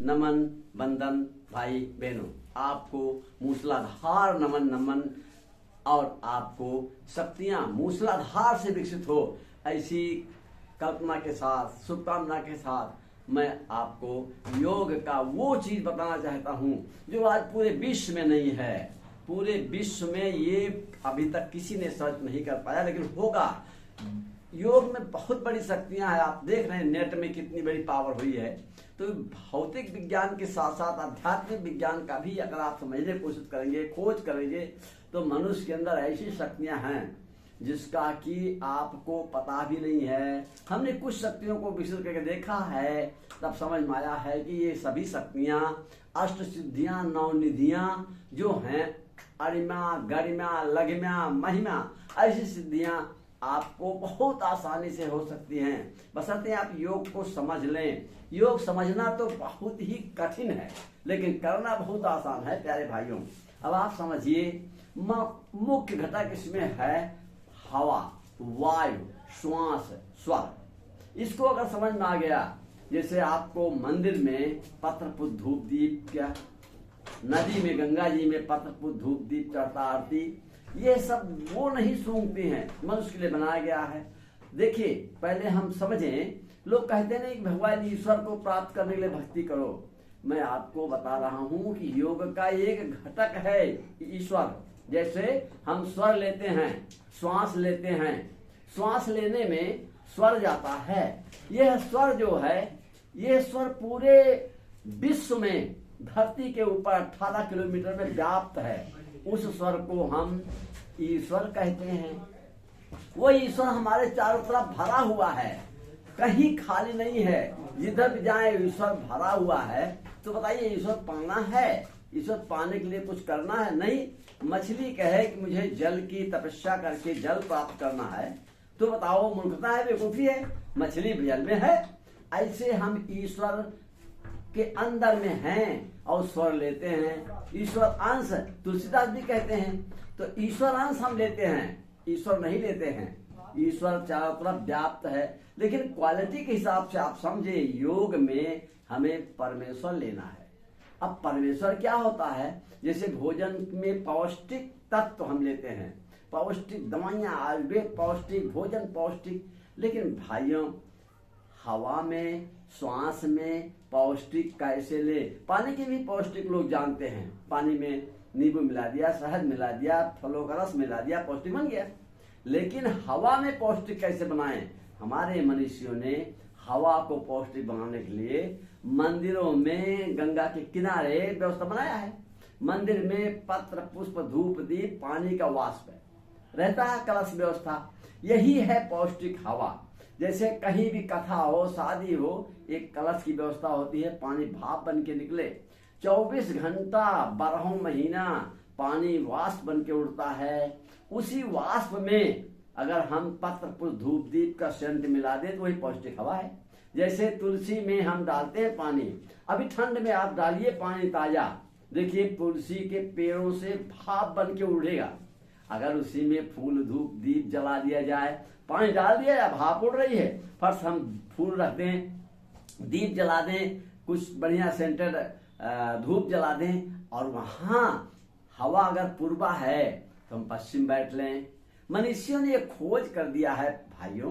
नमन बंदन भाई बहनों, आपको मूसलाधार नमन और आपको शक्तियां मूसलाधार से विकसित हो, ऐसी कल्पना के साथ, शुभकामना के साथ मैं आपको योग का वो चीज बताना चाहता हूं जो आज पूरे विश्व में नहीं है। पूरे विश्व में ये अभी तक किसी ने सर्च नहीं कर पाया, लेकिन होगा। योग में बहुत बड़ी शक्तियां हैं। आप देख रहे हैं नेट में कितनी बड़ी पावर हुई है। तो भौतिक विज्ञान के साथ साथ आध्यात्मिक विज्ञान का भी अगर आप समझने की कोशिश करेंगे, खोज करेंगे, तो मनुष्य के अंदर ऐसी शक्तियां हैं जिसका कि आपको पता भी नहीं है। हमने कुछ शक्तियों को विकसित करके देखा है, तब समझ में आया है कि ये सभी शक्तियां, अष्ट सिद्धियां, नवनिधियां जो हैं, अरिमा, गरिमा, लघिमा, महिमा, ऐसी सिद्धियां आपको बहुत आसानी से हो सकती हैं, बशर्ते आप योग को समझ लें। योग समझना तो बहुत ही कठिन है, लेकिन करना बहुत आसान है प्यारे भाइयों। अब आप समझिए, मुख्य घटक इसमें है हवा, वायु, श्वास, स्वर। इसको अगर समझ में आ गया, जैसे आपको मंदिर में पत्र पुष्प धूप दीप, क्या नदी में, गंगा जी में पत्र पुष्प धूप दीप चढ़ता, आरती, ये सब वो नहीं सूंघते हैं, मनुष्य के लिए बनाया गया है। देखिए, पहले हम समझें, लोग कहते नहीं कि भगवान ईश्वर को प्राप्त करने के लिए भक्ति करो। मैं आपको बता रहा हूं कि योग का एक घटक है ईश्वर। जैसे हम स्वर लेते हैं, श्वास लेते हैं, श्वास लेने में स्वर जाता है। यह स्वर जो है, यह स्वर पूरे विश्व में, धरती के ऊपर 18 किलोमीटर में व्याप्त है। उस स्वर को हम ईश्वर कहते हैं। वो ईश्वर हमारे चारों तरफ भरा हुआ है, कहीं खाली नहीं है। जिधर भी जाए ईश्वर भरा हुआ है। तो बताइए, ईश्वर पाना है? ईश्वर पाने के लिए कुछ करना है? नहीं। मछली कहे कि मुझे जल की तपस्या करके जल प्राप्त करना है, तो बताओ मूर्खता है, बेवकूफी है? मछली जल में है। ऐसे हम ईश्वर के अंदर में हैं और स्वर लेते हैं। ईश्वर अंश तुलसीदास भी कहते हैं। तो ईश्वर अंश हम लेते हैं, ईश्वर नहीं लेते हैं। ईश्वर चारों तरफ व्याप्त है, लेकिन क्वालिटी के हिसाब से आप समझे, योग में हमें परमेश्वर लेना है। अब परमेश्वर क्या होता है? जैसे भोजन में पौष्टिक तत्व हम लेते हैं, पौष्टिक दवाइयां, आयुर्वेद पौष्टिक, भोजन पौष्टिक। लेकिन भाइयों, हवा में, श्वास में पौष्टिक कैसे ले? पानी के भी पौष्टिक लोग जानते हैं। पानी में नींबू मिला दिया, शहद मिला दिया, फलों का रस मिला दिया, पौष्टिक बन गया। लेकिन हवा में पौष्टिक कैसे बनाएं? हमारे मनीषियों ने हवा को पौष्टिक बनाने के लिए मंदिरों में, गंगा के किनारे व्यवस्था बनाया है। मंदिर में पत्र पुष्प धूप दीप, पानी का वाष्प रहता है, कलश व्यवस्था। यही है पौष्टिक हवा। जैसे कहीं भी कथा हो, शादी हो, एक कलश की व्यवस्था होती है, पानी भाप बन के निकले। 24 घंटा 12 महीना पानी वाष्प बन के उड़ता है। उसी वाष्प में अगर हम पत्र पुष्प धूप दीप का सेंट मिला दें तो वही पौष्टिक हवा है। जैसे तुलसी में हम डालते हैं पानी, अभी ठंड में आप डालिए पानी ताजा, देखिए तुलसी के पेड़ों से भाप बन के उड़ेगा। अगर उसी में फूल धूप दीप जला दिया जाए, पानी डाल दिया या भाप उड़ रही है, फर्स्ट हम फूल रख दें, दीप जला दें, कुछ बढ़िया सेंटेड धूप जला दें, और वहां हवा अगर पूर्वा है तो हम पश्चिम बैठ लें। मनुष्यों ने ये खोज कर दिया है भाइयों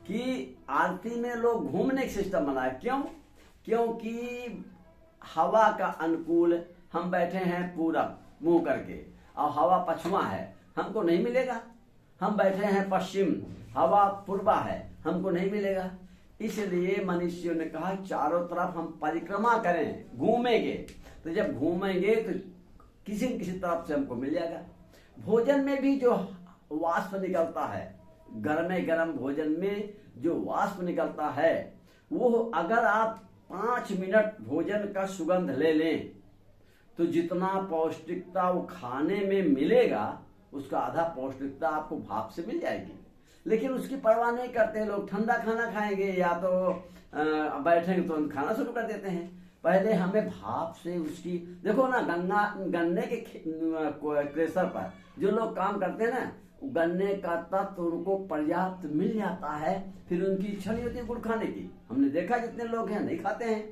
कि आरती में लोग घूमने का सिस्टम बनाए। क्यों? क्योंकि हवा का अनुकूल हम बैठे हैं पूरब मुंह करके, और हवा पश्चिमा है, हमको नहीं मिलेगा। हम बैठे हैं पश्चिम, हवा पूर्वा है, हमको नहीं मिलेगा। इसलिए मनुष्यों ने कहा चारों तरफ हम परिक्रमा करें, घूमेंगे। तो जब घूमेंगे तो किसी न किसी तरफ से हमको मिल जाएगा। भोजन में भी जो वाष्प निकलता है, गर्म भोजन में जो वाष्प निकलता है, वो अगर आप 5 मिनट भोजन का सुगंध ले लें तो जितना पौष्टिकता वो खाने में मिलेगा, उसका आधा पौष्टिकता आपको भाप से मिल जाएगी। लेकिन उसकी परवाह नहीं करते लोग। ठंडा खाना खाएंगे या तो बैठेंगे तो खाना शुरू कर देते हैं। पहले हमें भाप से उसकी, देखो ना, गन्ने के क्रेशर पर जो लोग काम करते हैं ना, गन्ने का तत्व उनको पर्याप्त मिल जाता है, फिर उनकी इच्छा नहीं होती गुड़ खाने की। हमने देखा जितने लोग हैं नहीं खाते हैं।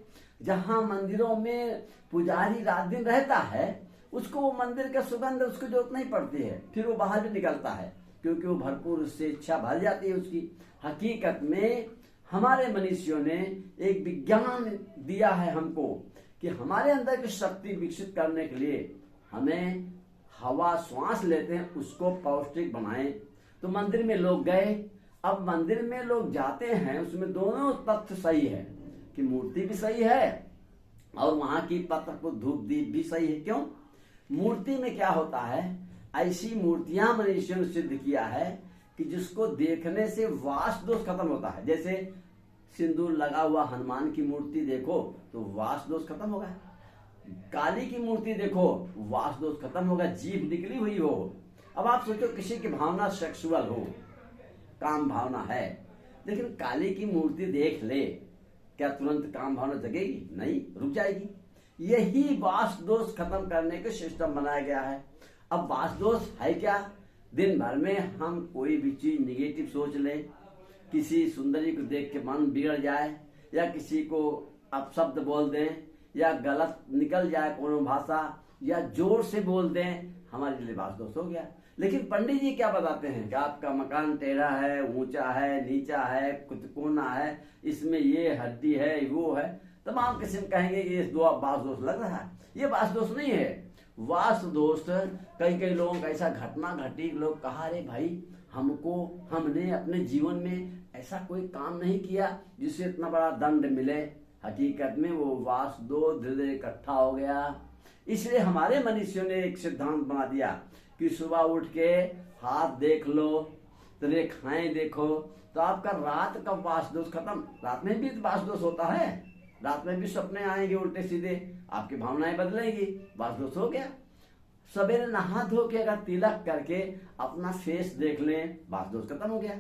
जहां मंदिरों में पुजारी रात दिन रहता है, उसको वो मंदिर का सुगंध उसको जरूरत नहीं पड़ती है, फिर वो बाहर भी निकलता है, क्योंकि वो भरपूर उससे इच्छा भर जाती है उसकी। हकीकत में हमारे मनुष्यों ने एक विज्ञान दिया है हमको कि हमारे अंदर की शक्ति विकसित करने के लिए हमें हवा श्वास लेते हैं उसको पौष्टिक बनाएं। तो मंदिर में लोग गए, अब मंदिर में लोग जाते हैं, उसमें दोनों तथ्य सही है कि मूर्ति भी सही है और वहां की पत्र को धूप दीप भी सही है। क्यों? मूर्ति में क्या होता है, ऐसी मूर्तियां मनुष्य ने सिद्ध किया है कि जिसको देखने से वास दोष खत्म होता है। जैसे सिंदूर लगा हुआ हनुमान की मूर्ति देखो तो वास दोष खत्म होगा, काली की मूर्ति देखो वास दोष खत्म होगा, जीभ निकली हुई हो। अब आप सोचो किसी की भावना सेक्सुअल हो, काम भावना है, लेकिन काली की मूर्ति देख ले, क्या तुरंत काम भावना जगेगी? नहीं, रुक जाएगी। यही वास दोष खत्म करने के सिस्टम बनाया गया है। अब वास दोष है क्या? दिन भर में हम कोई भी चीज निगेटिव सोच लें, किसी सुंदरी को देख के मन बिगड़ जाए, या किसी को अपशब्द बोल दें, या गलत निकल जाए कोनो भाषा, या जोर से बोल दें, हमारे लिए वास दोष हो गया। लेकिन पंडित जी क्या बताते हैं कि आपका मकान टेढ़ा है, ऊंचा है, नीचा है, कुतकोना है, इसमें ये हड्डी है, वो है, तमाम किस्म कहेंगे कि ये दो वास दोष लग रहा है। ये वास दोष नहीं है। वास दोष कई कई लोगों का ऐसा घटना घटी, लोग कहा अरे भाई हमने अपने जीवन में ऐसा कोई काम नहीं किया जिससे इतना बड़ा दंड मिले। हकीकत में वो वास दोष धीरे धीरे इकट्ठा हो गया। इसलिए हमारे मनुष्यों ने एक सिद्धांत बना दिया कि सुबह उठ के हाथ देख लो, तो रेखाएं देखो, तो आपका रात का वास दोष खत्म। रात में भी वास दोष होता है, रात में भी सपने आएंगे उल्टे सीधे, आपकी भावनाएं बदलेंगी, वास दोष हो गया। सवेरे नहा धो के अगर तिलक करके अपना फेस देख लें, वास दोष खत्म हो गया।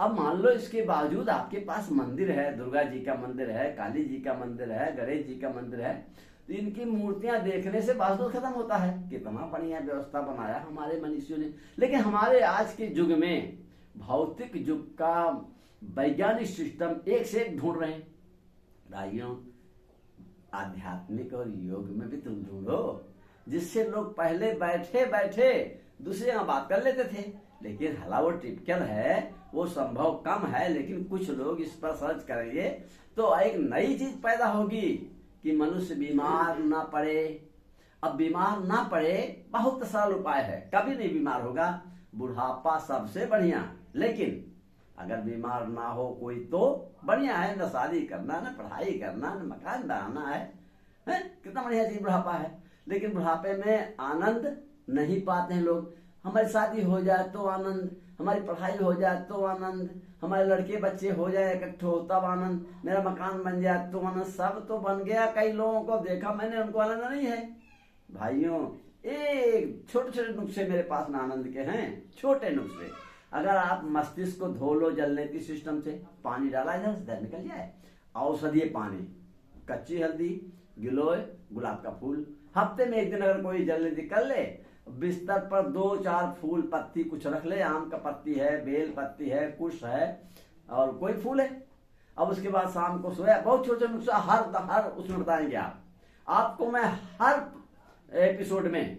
अब मान लो इसके बावजूद आपके पास मंदिर है, दुर्गा जी का मंदिर है, काली जी का मंदिर है, गणेश जी का मंदिर है, तो इनकी मूर्तियां देखने से वास दोष खत्म होता है। कितना बढ़िया व्यवस्था बनाया हमारे मनुष्यों ने। लेकिन हमारे आज के युग में, भौतिक युग का वैज्ञानिक सिस्टम एक से एक ढूंढ रहे हैं। भाइयों, आध्यात्मिक और योग में भी तुम ढूंढो, जिससे लोग पहले बैठे बैठे दूसरे यहाँ बात कर लेते थे, लेकिन हालांकि वो टिपिकल है, वो संभव कम है, लेकिन कुछ लोग इस पर सर्च करेंगे तो एक नई चीज पैदा होगी कि मनुष्य बीमार ना पड़े। अब बीमार ना पड़े, बहुत सरल उपाय है, कभी नहीं बीमार होगा। बुढ़ापा सबसे बढ़िया, लेकिन अगर बीमार ना हो कोई तो बढ़िया है। न शादी करना, न पढ़ाई करना, न मकान बनाना है, कितना बढ़िया चीज बुढ़ापा है। लेकिन बुढ़ापे में आनंद नहीं पाते हैं लोग। हमारी शादी हो जाए तो आनंद, हमारी पढ़ाई हो जाए तो आनंद, हमारे लड़के बच्चे हो जाए इकट्ठे हो तब आनंद, मेरा मकान बन जाए तो आनंद। सब तो बन गया, कई लोगों को देखा मैंने, उनको आनंद नहीं है। भाइयों, एक छोटे छोटे नुस्खे मेरे पास में आनंद के हैं, छोटे नुस्खे। अगर आप मस्तिष्क को धो लो जलनेती सिस्टम से, पानी डाला इधर से निकल जाए। औषधीय पानी, कच्ची हल्दी, गिलोय, गुलाब का फूल, हफ्ते में एक दिन अगर कोई जलनेती कर ले, बिस्तर पर 2-4 फूल पत्ती कुछ रख ले, आम का पत्ती है, बेल पत्ती है, कुश है और कोई फूल है। अब उसके बाद शाम को सोया। बहुत छोटे नुस्खा हर उसमें बताएंगे आपको मैं हर एपिसोड में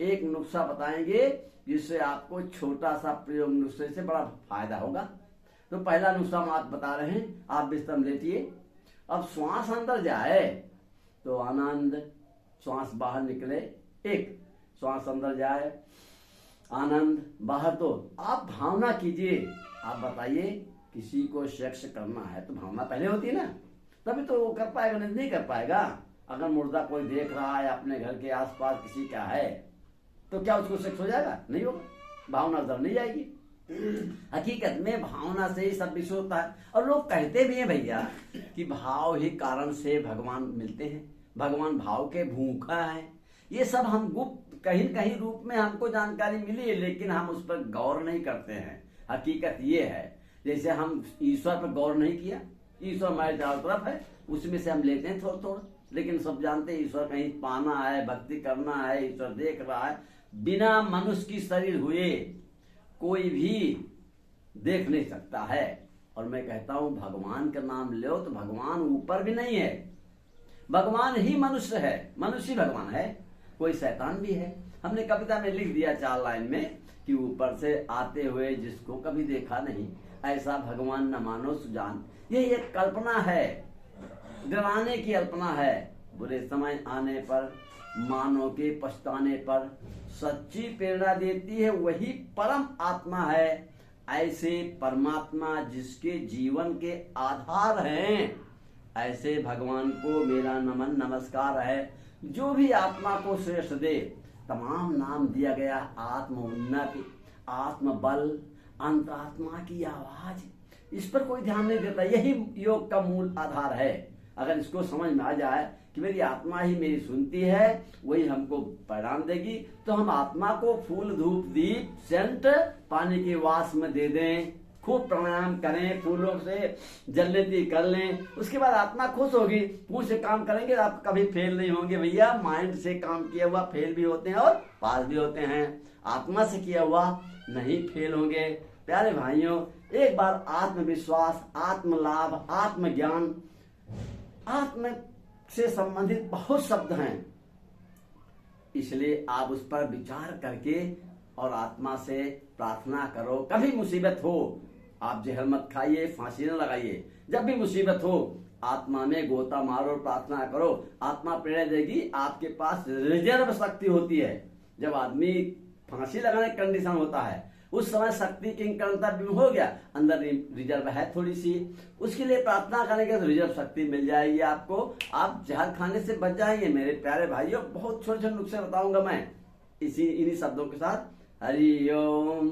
एक नुस्खा बताएंगे, जिससे आपको छोटा सा प्रयोग नुस्खे से बड़ा फायदा होगा। तो पहला नुस्खा हम आप बता रहे हैं, आप बिस्तर में लेटिए। अब श्वास अंदर जाए तो आनंद, श्वास बाहर निकले एक, श्वास अंदर जाए आनंद, बाहर तो आप भावना कीजिए। आप बताइए, किसी को सेक्स करना है तो भावना पहले होती है ना, तभी तो वो कर पाएगा, नहीं कर पाएगा। अगर मुर्दा कोई देख रहा है अपने घर के आसपास किसी का है, तो क्या उसको सेक्स हो जाएगा? नहीं होगा, भावना उधर नहीं जाएगी। हकीकत में भावना से ही सब विषय होता है। और लोग कहते भी हैं भैया कि भाव ही कारण से भगवान मिलते हैं, भगवान भाव के भूखा है। ये सब हम गुप्त कहीं कहीं रूप में हमको जानकारी मिली है, लेकिन हम उस पर गौर नहीं करते हैं। हकीकत ये है, जैसे हम ईश्वर पर गौर नहीं किया, ईश्वर हमारे चारों तरफ है, उसमें से हम लेते हैं थोड़ा थोड़ा, लेकिन सब जानते हैं ईश्वर कहीं पाना है, भक्ति करना है, ईश्वर देख रहा है। बिना मनुष्य की शरीर हुए कोई भी देख नहीं सकता है। और मैं कहता हूं भगवान का नाम लो तो भगवान ऊपर भी नहीं है, भगवान ही मनुष्य है, मनुष्य ही भगवान है, कोई शैतान भी है। हमने कविता में लिख दिया 4 लाइन में कि ऊपर से आते हुए जिसको कभी देखा नहीं, ऐसा भगवान न मानो सुजान। ये एक कल्पना है, डराने की कल्पना है। बुरे समय आने पर, मानो के पछताने पर सच्ची प्रेरणा देती है वही परम आत्मा है। ऐसे परमात्मा जिसके जीवन के आधार हैं, ऐसे भगवान को मेरा नमन नमस्कार है। जो भी आत्मा को श्रेष्ठ दे, तमाम नाम दिया गया, आत्म उन्नति, आत्म बल, अंतरात्मा की आवाज, इस पर कोई ध्यान नहीं देता। यही योग का मूल आधार है। अगर इसको समझ में आ जाए कि मेरी आत्मा ही मेरी सुनती है, वही हमको परिणाम देगी, तो हम आत्मा को फूल धूप दीप सेंट पानी के वास में दे दें, खूब प्राणायाम करें, फूलों से जलनेती कर लें, उसके बाद आत्मा खुश होगी। मुंह से काम करेंगे आप कभी फेल नहीं होंगे भैया। माइंड से काम किया हुआ फेल भी होते हैं और पास भी होते हैं, आत्मा से किया हुआ नहीं फेल होंगे। प्यारे भाइयों, एक बार आत्मविश्वास, आत्म लाभ, आत्मज्ञान, आत्म से संबंधित बहुत शब्द हैं, इसलिए आप उस पर विचार करके और आत्मा से प्रार्थना करो। कभी मुसीबत हो, आप जहर मत खाइए, फांसी न लगाइए। जब भी मुसीबत हो, आत्मा में गोता मारो, प्रार्थना करो, आत्मा प्रेरणा देगी। आपके पास रिजर्व शक्ति होती है। जब आदमी फांसी लगाने की कंडीशन होता है, उस समय शक्ति किंग कर्तव्य हो गया, अंदर रिजर्व है थोड़ी सी, उसके लिए प्रार्थना करेंगे तो रिजर्व शक्ति मिल जाएगी आपको। आप जहर खाने से बच जाएंगे। मेरे प्यारे भाइयों, बहुत छोटे छोटे नुस्खे बताऊंगा मैं इन्हीं शब्दों के साथ। हरि ओम।